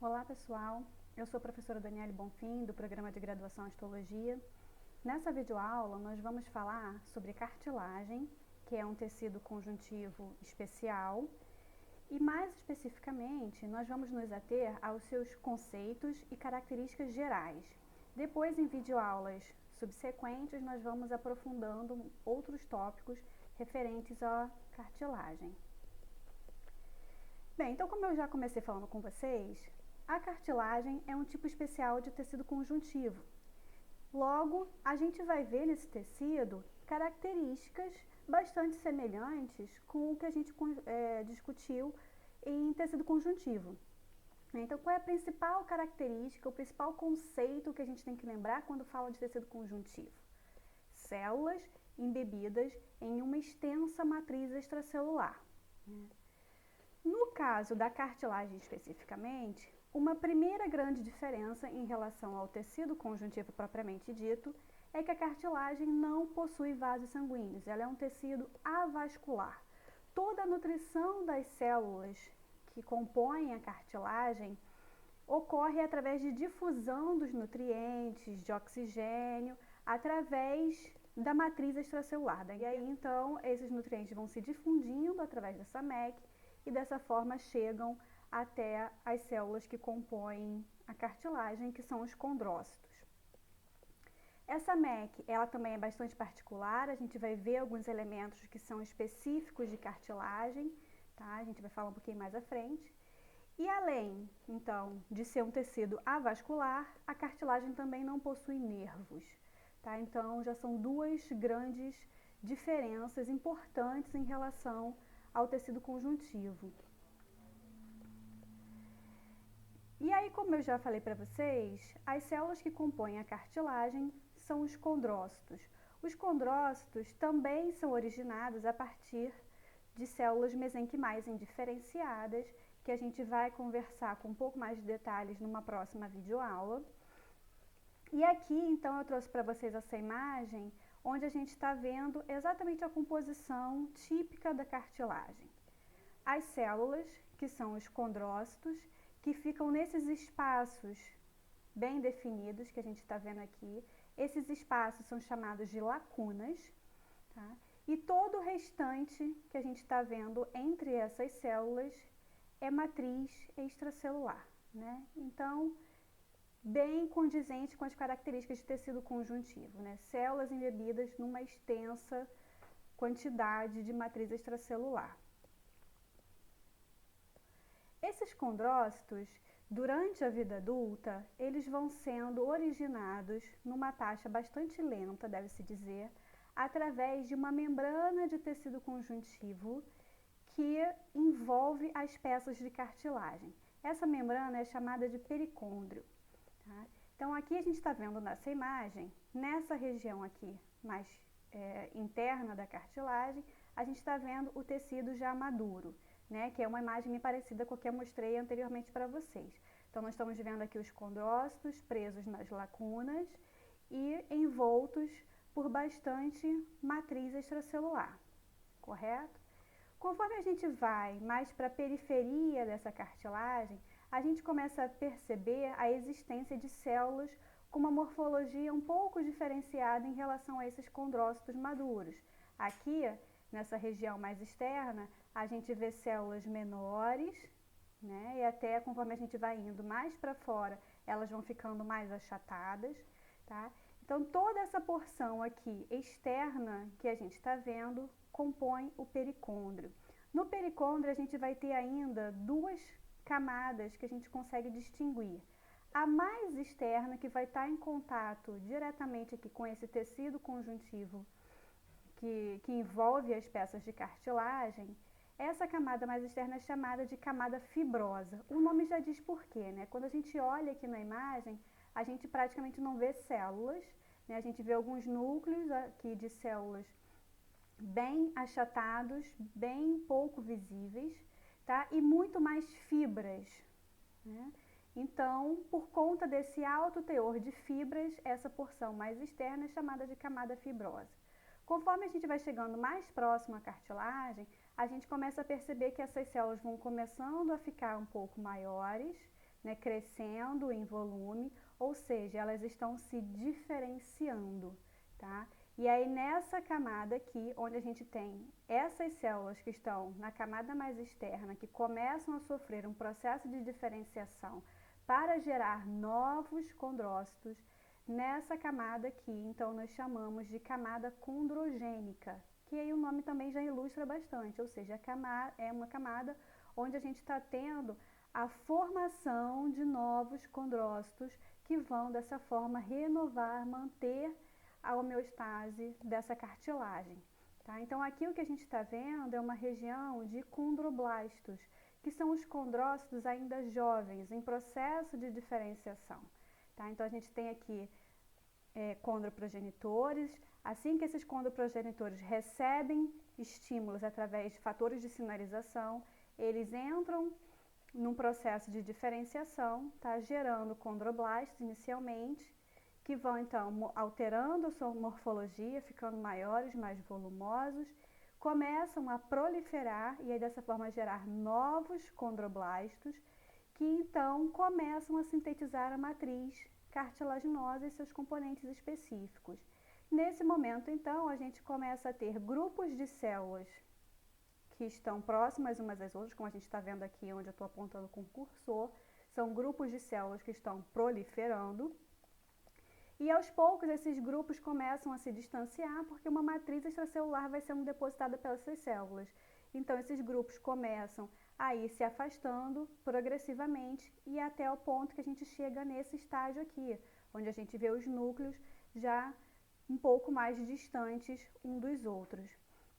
Olá pessoal, eu sou a professora Daniele Bonfim, do programa de graduação em Histologia. Nessa videoaula nós vamos falar sobre cartilagem, que é um tecido conjuntivo especial, e mais especificamente nós vamos nos ater aos seus conceitos e características gerais. Depois, em videoaulas subsequentes, nós vamos aprofundando outros tópicos referentes à cartilagem. Bem, então como eu já comecei falando com vocês, a cartilagem é um tipo especial de tecido conjuntivo. Logo, a gente vai ver nesse tecido características bastante semelhantes com o que a gente discutiu em tecido conjuntivo. Então, qual é a principal característica, o principal conceito que a gente tem que lembrar quando fala de tecido conjuntivo? Células embebidas em uma extensa matriz extracelular. No caso da cartilagem especificamente, uma primeira grande diferença em relação ao tecido conjuntivo propriamente dito é que a cartilagem não possui vasos sanguíneos, ela é um tecido avascular. Toda a nutrição das células que compõem a cartilagem ocorre através de difusão dos nutrientes, de oxigênio, através da matriz extracelular. E aí, então, esses nutrientes vão se difundindo através dessa MEC e dessa forma chegam até as células que compõem a cartilagem, que são os condrócitos. Essa MEC, ela também é bastante particular, a gente vai ver alguns elementos que são específicos de cartilagem, tá? A gente vai falar um pouquinho mais à frente. E além, então, de ser um tecido avascular, a cartilagem também não possui nervos, tá? Então, já são duas grandes diferenças importantes em relação ao tecido conjuntivo. E aí, como eu já falei para vocês, as células que compõem a cartilagem são os condrócitos. Os condrócitos também são originados a partir de células mesenquimais indiferenciadas, que a gente vai conversar com um pouco mais de detalhes numa próxima videoaula. E aqui, então, eu trouxe para vocês essa imagem, onde a gente está vendo exatamente a composição típica da cartilagem. As células, que são os condrócitos, que ficam nesses espaços bem definidos que a gente está vendo aqui. Esses espaços são chamados de lacunas, tá? E todo o restante que a gente está vendo entre essas células é matriz extracelular, né? Então, bem condizente com as características de tecido conjuntivo, né? Células embebidas numa extensa quantidade de matriz extracelular. Esses condrócitos, durante a vida adulta, eles vão sendo originados numa taxa bastante lenta, deve-se dizer, através de uma membrana de tecido conjuntivo que envolve as peças de cartilagem. Essa membrana é chamada de pericôndrio. Tá? Então, aqui a gente está vendo nessa imagem, nessa região aqui mais interna da cartilagem, a gente está vendo o tecido já maduro, né? Que é uma imagem parecida com a que eu mostrei anteriormente para vocês. Então, nós estamos vendo aqui os condrócitos presos nas lacunas e envoltos por bastante matriz extracelular, correto? Conforme a gente vai mais para a periferia dessa cartilagem, a gente começa a perceber a existência de células com uma morfologia um pouco diferenciada em relação a esses condrócitos maduros. Aqui, nessa região mais externa, a gente vê células menores, né? E até conforme a gente vai indo mais para fora, elas vão ficando mais achatadas, tá? Então, toda essa porção aqui externa que a gente está vendo compõe o pericôndrio. No pericôndrio, a gente vai ter ainda duas camadas que a gente consegue distinguir. A mais externa, que vai estar em contato diretamente aqui com esse tecido conjuntivo que envolve as peças de cartilagem, essa camada mais externa é chamada de camada fibrosa. O nome já diz por quê, né? Quando a gente olha aqui na imagem, a gente praticamente não vê células, né? A gente vê alguns núcleos aqui de células bem achatados, bem pouco visíveis, tá? E muito mais fibras, né? Então, por conta desse alto teor de fibras, essa porção mais externa é chamada de camada fibrosa. Conforme a gente vai chegando mais próximo à cartilagem, a gente começa a perceber que essas células vão começando a ficar um pouco maiores, né, crescendo em volume, ou seja, elas estão se diferenciando, tá? E aí nessa camada aqui, onde a gente tem essas células que estão na camada mais externa, que começam a sofrer um processo de diferenciação para gerar novos condrócitos, nessa camada aqui, então nós chamamos de camada condrogênica, que aí o nome também já ilustra bastante, ou seja, é uma camada onde a gente está tendo a formação de novos condrócitos que vão dessa forma renovar, manter a homeostase dessa cartilagem. Tá? Então aqui o que a gente está vendo é uma região de condroblastos, que são os condrócitos ainda jovens, em processo de diferenciação. Tá? Então a gente tem aqui condroprogenitores. Assim que esses condroprogenitores recebem estímulos através de fatores de sinalização, eles entram num processo de diferenciação, tá? Gerando condroblastos inicialmente, que vão então alterando a sua morfologia, ficando maiores, mais volumosos, começam a proliferar e aí dessa forma gerar novos condroblastos, que então começam a sintetizar a matriz cartilaginosa e seus componentes específicos. Nesse momento, então, a gente começa a ter grupos de células que estão próximas umas às outras, como a gente está vendo aqui onde eu estou apontando com o cursor, são grupos de células que estão proliferando, e aos poucos esses grupos começam a se distanciar porque uma matriz extracelular vai sendo depositada pelas células. Então esses grupos começam a ir se afastando progressivamente e até o ponto que a gente chega nesse estágio aqui, onde a gente vê os núcleos já um pouco mais distantes um dos outros.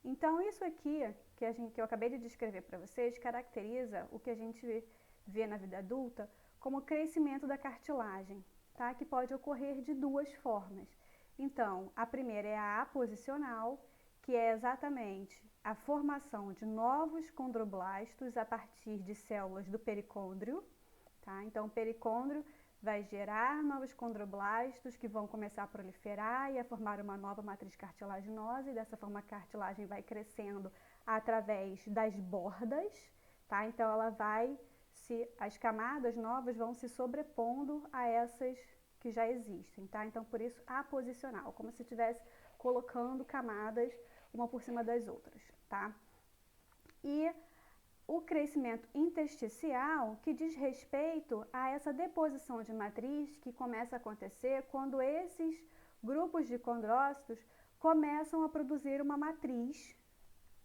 Então isso aqui que eu acabei de descrever para vocês caracteriza o que a gente vê na vida adulta como crescimento da cartilagem, tá? Que pode ocorrer de duas formas. Então, a primeira é a aposicional, que é exatamente a formação de novos condroblastos a partir de células do pericôndrio, tá? Então, o pericôndrio vai gerar novos condroblastos que vão começar a proliferar e a formar uma nova matriz cartilaginosa, e dessa forma a cartilagem vai crescendo através das bordas, tá? Então ela vai as camadas novas vão se sobrepondo a essas que já existem, tá? Então por isso aposicional, como se estivesse colocando camadas uma por cima das outras, tá? E o crescimento intersticial, que diz respeito a essa deposição de matriz que começa a acontecer quando esses grupos de condrócitos começam a produzir uma matriz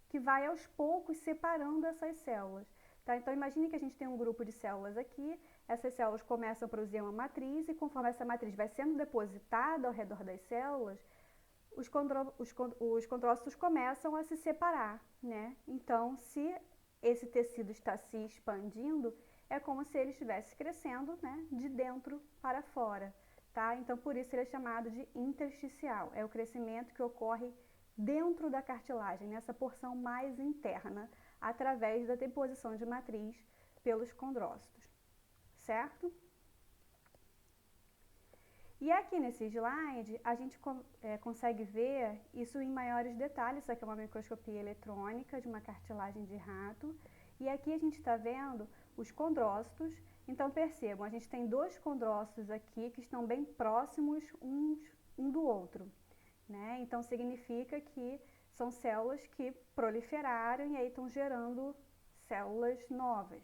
que vai aos poucos separando essas células. Tá? Então imagine que a gente tem um grupo de células aqui, essas células começam a produzir uma matriz e conforme essa matriz vai sendo depositada ao redor das células, os condrócitos começam a se separar, né? Então, se esse tecido está se expandindo, é como se ele estivesse crescendo, né, de dentro para fora, tá? Então, por isso ele é chamado de intersticial. É o crescimento que ocorre dentro da cartilagem, nessa porção mais interna, através da deposição de matriz pelos condrócitos, certo? E aqui nesse slide, a gente consegue ver isso em maiores detalhes. Isso aqui é uma microscopia eletrônica de uma cartilagem de rato. E aqui a gente está vendo os condrócitos. Então percebam, a gente tem dois condrócitos aqui que estão bem próximos um do outro, né? Então significa que são células que proliferaram e aí estão gerando células novas,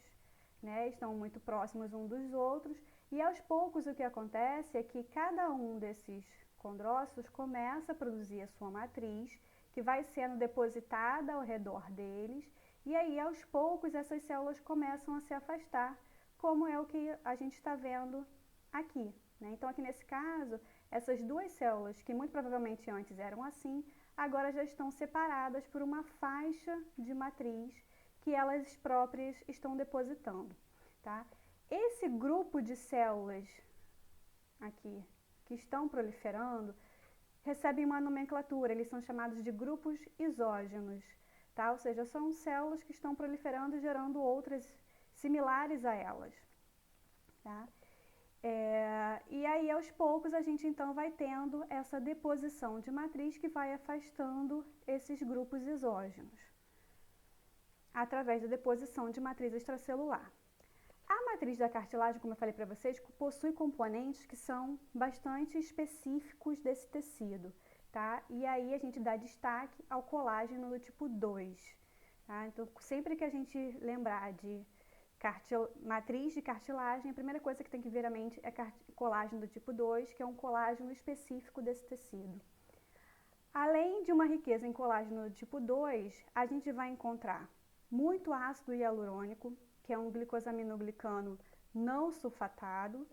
né? Estão muito próximos uns dos outros. E aos poucos o que acontece é que cada um desses condrócitos começa a produzir a sua matriz, que vai sendo depositada ao redor deles, e aí aos poucos essas células começam a se afastar, como é o que a gente está vendo aqui, né? Então aqui nesse caso, essas duas células, que muito provavelmente antes eram assim, agora já estão separadas por uma faixa de matriz que elas próprias estão depositando, tá? Esse grupo de células aqui, que estão proliferando, recebem uma nomenclatura, eles são chamados de grupos isógenos, tá? Ou seja, são células que estão proliferando e gerando outras similares a elas, tá? E aí, aos poucos, a gente então vai tendo essa deposição de matriz que vai afastando esses grupos isógenos, através da deposição de matriz extracelular. A matriz da cartilagem, como eu falei para vocês, possui componentes que são bastante específicos desse tecido, tá? E aí a gente dá destaque ao colágeno do tipo 2, tá? Então, sempre que a gente lembrar de matriz de cartilagem, a primeira coisa que tem que vir à mente é colágeno do tipo 2, que é um colágeno específico desse tecido. Além de uma riqueza em colágeno do tipo 2, a gente vai encontrar muito ácido hialurônico, que é um glicosaminoglicano não sulfatado,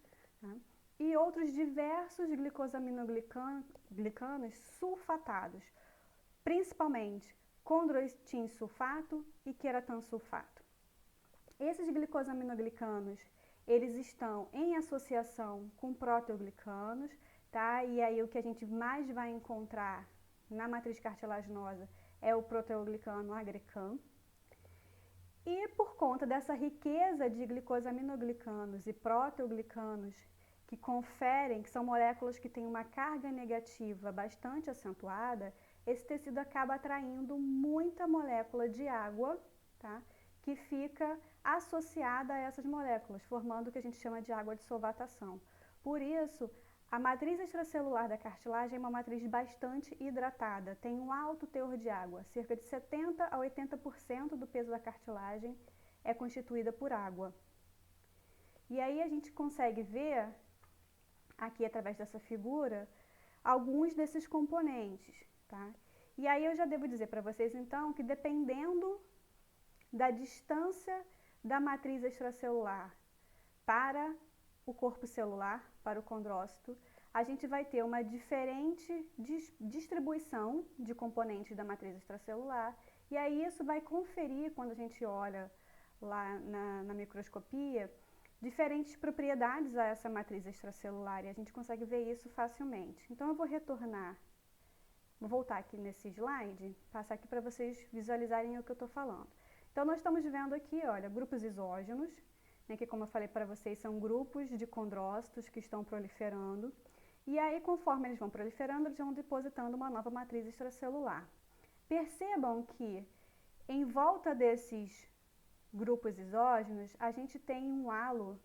tá? E outros diversos glicosaminoglicanos sulfatados, principalmente condroitin sulfato e queratan sulfato. Esses glicosaminoglicanos, eles estão em associação com proteoglicanos, tá? E aí o que a gente mais vai encontrar na matriz cartilaginosa é o proteoglicano agrecan. E por conta dessa riqueza de glicosaminoglicanos e proteoglicanos que conferem, que são moléculas que têm uma carga negativa bastante acentuada, esse tecido acaba atraindo muita molécula de água, tá? Que fica associada a essas moléculas, formando o que a gente chama de água de solvatação. Por isso, a matriz extracelular da cartilagem é uma matriz bastante hidratada, tem um alto teor de água, cerca de 70 a 80% do peso da cartilagem é constituída por água. E aí a gente consegue ver, aqui através dessa figura, alguns desses componentes, tá? E aí eu já devo dizer para vocês então que dependendo da distância da matriz extracelular para o corpo celular, para o condrócito, a gente vai ter uma diferente distribuição de componentes da matriz extracelular, e aí isso vai conferir, quando a gente olha lá na microscopia, diferentes propriedades a essa matriz extracelular, e a gente consegue ver isso facilmente. Então eu vou voltar aqui nesse slide, passar aqui para vocês visualizarem o que eu estou falando. Então, nós estamos vendo aqui, olha, grupos isógenos, né, que como eu falei para vocês, são grupos de condrócitos que estão proliferando. E aí, conforme eles vão proliferando, eles vão depositando uma nova matriz extracelular. Percebam que, em volta desses grupos isógenos, a gente tem um halo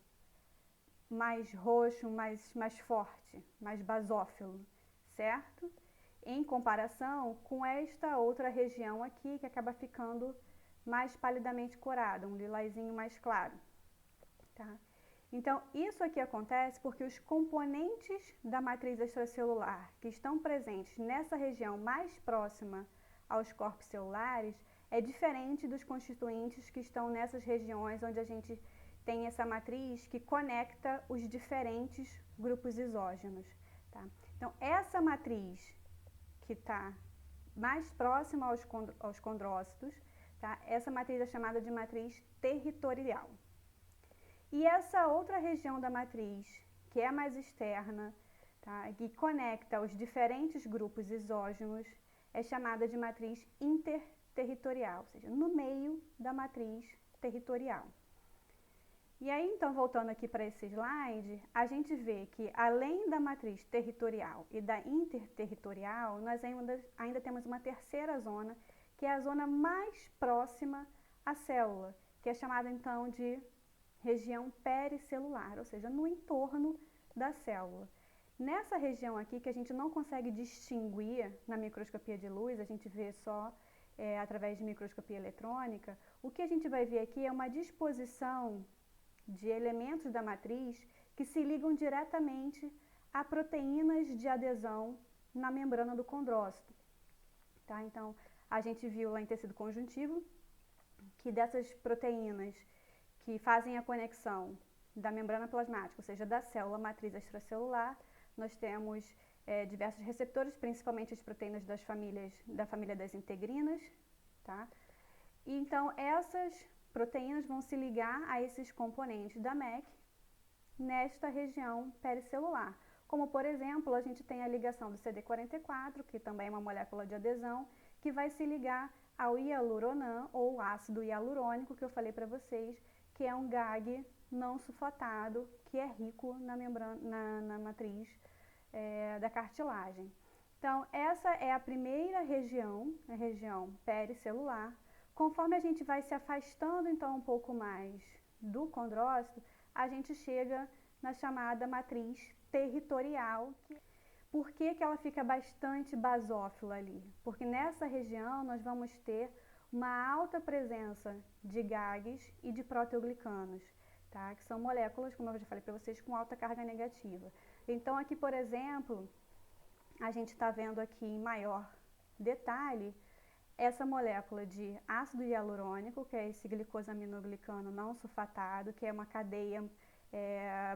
mais roxo, mais forte, mais basófilo, certo? Em comparação com esta outra região aqui, que acaba ficando mais palidamente corada, um lilazinho mais claro, tá? Então, isso aqui acontece porque os componentes da matriz extracelular que estão presentes nessa região mais próxima aos corpos celulares é diferente dos constituintes que estão nessas regiões onde a gente tem essa matriz que conecta os diferentes grupos isógenos, tá? Então, essa matriz que está mais próxima aos condrócitos, tá? Essa matriz é chamada de matriz territorial. E essa outra região da matriz, que é mais externa, tá? Que conecta os diferentes grupos isógenos, é chamada de matriz interterritorial, ou seja, no meio da matriz territorial. E aí, então, voltando aqui para esse slide, a gente vê que, além da matriz territorial e da interterritorial, nós ainda temos uma terceira zona, que é a zona mais próxima à célula, que é chamada então de região pericelular, ou seja, no entorno da célula. Nessa região aqui, que a gente não consegue distinguir na microscopia de luz, a gente vê só através de microscopia eletrônica, o que a gente vai ver aqui é uma disposição de elementos da matriz que se ligam diretamente a proteínas de adesão na membrana do condrócito, tá? Então, a gente viu lá em tecido conjuntivo que dessas proteínas que fazem a conexão da membrana plasmática, ou seja, da célula matriz extracelular, nós temos diversos receptores, principalmente as proteínas da família das integrinas, tá? E então, essas proteínas vão se ligar a esses componentes da MEC nesta região pericelular. Como, por exemplo, a gente tem a ligação do CD44, que também é uma molécula de adesão, que vai se ligar ao hialuronan, ou ácido hialurônico, que eu falei para vocês, que é um GAG não sulfatado, que é rico na matriz da cartilagem. Então, essa é a primeira região, a região pericelular. Conforme a gente vai se afastando, então, um pouco mais do condrócito, a gente chega na chamada matriz territorial. Por que ela fica bastante basófila ali? Porque nessa região nós vamos ter uma alta presença de GAGs e de proteoglicanos, tá? Que são moléculas, como eu já falei para vocês, com alta carga negativa. Então aqui, por exemplo, a gente está vendo aqui em maior detalhe essa molécula de ácido hialurônico, que é esse glicosaminoglicano não sulfatado, que é uma cadeia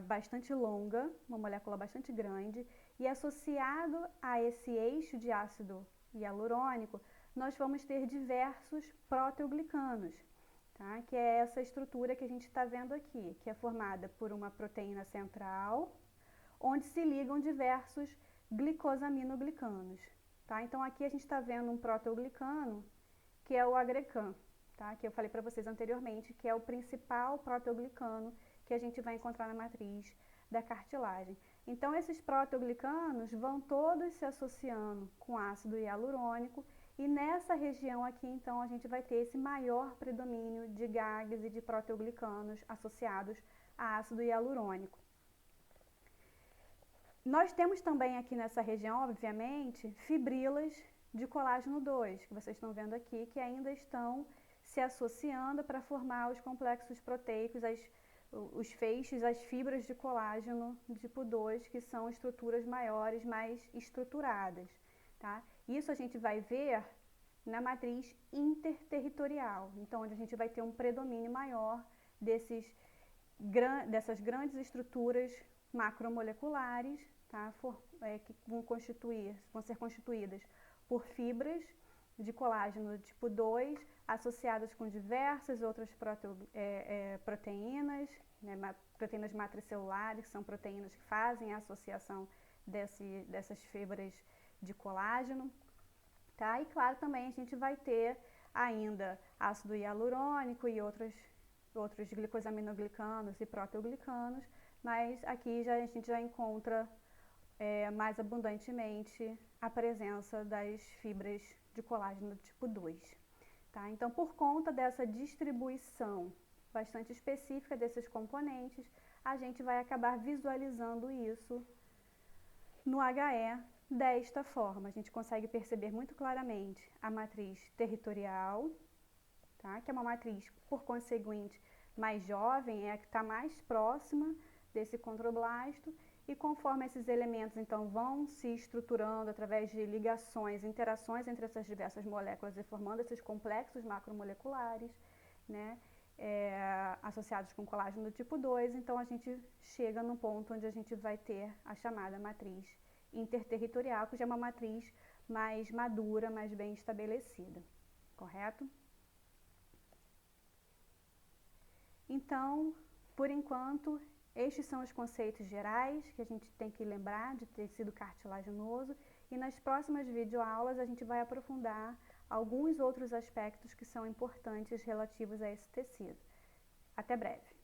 bastante longa, uma molécula bastante grande, e associado a esse eixo de ácido hialurônico, nós vamos ter diversos proteoglicanos, tá? Que é essa estrutura que a gente está vendo aqui, que é formada por uma proteína central, onde se ligam diversos glicosaminoglicanos, tá? Então aqui a gente está vendo um proteoglicano, que é o agrecan, tá? Que eu falei para vocês anteriormente, que é o principal proteoglicano que a gente vai encontrar na matriz da cartilagem. Então esses proteoglicanos vão todos se associando com ácido hialurônico, e nessa região aqui então a gente vai ter esse maior predomínio de GAGs e de proteoglicanos associados a ácido hialurônico. Nós temos também aqui nessa região, obviamente, fibrilas de colágeno 2, que vocês estão vendo aqui, que ainda estão se associando para formar os complexos proteicos, os feixes, as fibras de colágeno tipo 2, que são estruturas maiores, mais estruturadas, tá? Isso a gente vai ver na matriz interterritorial, então onde a gente vai ter um predomínio maior dessas grandes estruturas macromoleculares, tá? Que vão ser constituídas por fibras de colágeno tipo 2, associadas com diversas outras proteínas, né, proteínas matricelulares, que são proteínas que fazem a associação dessas fibras de colágeno, tá? E claro, também a gente vai ter ainda ácido hialurônico e outros glicosaminoglicanos e proteoglicanos, mas aqui a gente já encontra mais abundantemente a presença das fibras de colágeno tipo 2. Tá? Então, por conta dessa distribuição bastante específica desses componentes, a gente vai acabar visualizando isso no HE desta forma. A gente consegue perceber muito claramente a matriz territorial, tá? Que é uma matriz, por conseguinte, mais jovem, é a que está mais próxima desse condroblasto, e conforme esses elementos então vão se estruturando através de ligações, interações entre essas diversas moléculas e formando esses complexos macromoleculares, né, associados com colágeno do tipo 2, então a gente chega num ponto onde a gente vai ter a chamada matriz interterritorial, que já é uma matriz mais madura, mais bem estabelecida, correto? Então, por enquanto, estes são os conceitos gerais que a gente tem que lembrar de tecido cartilaginoso, e nas próximas videoaulas a gente vai aprofundar alguns outros aspectos que são importantes relativos a esse tecido. Até breve!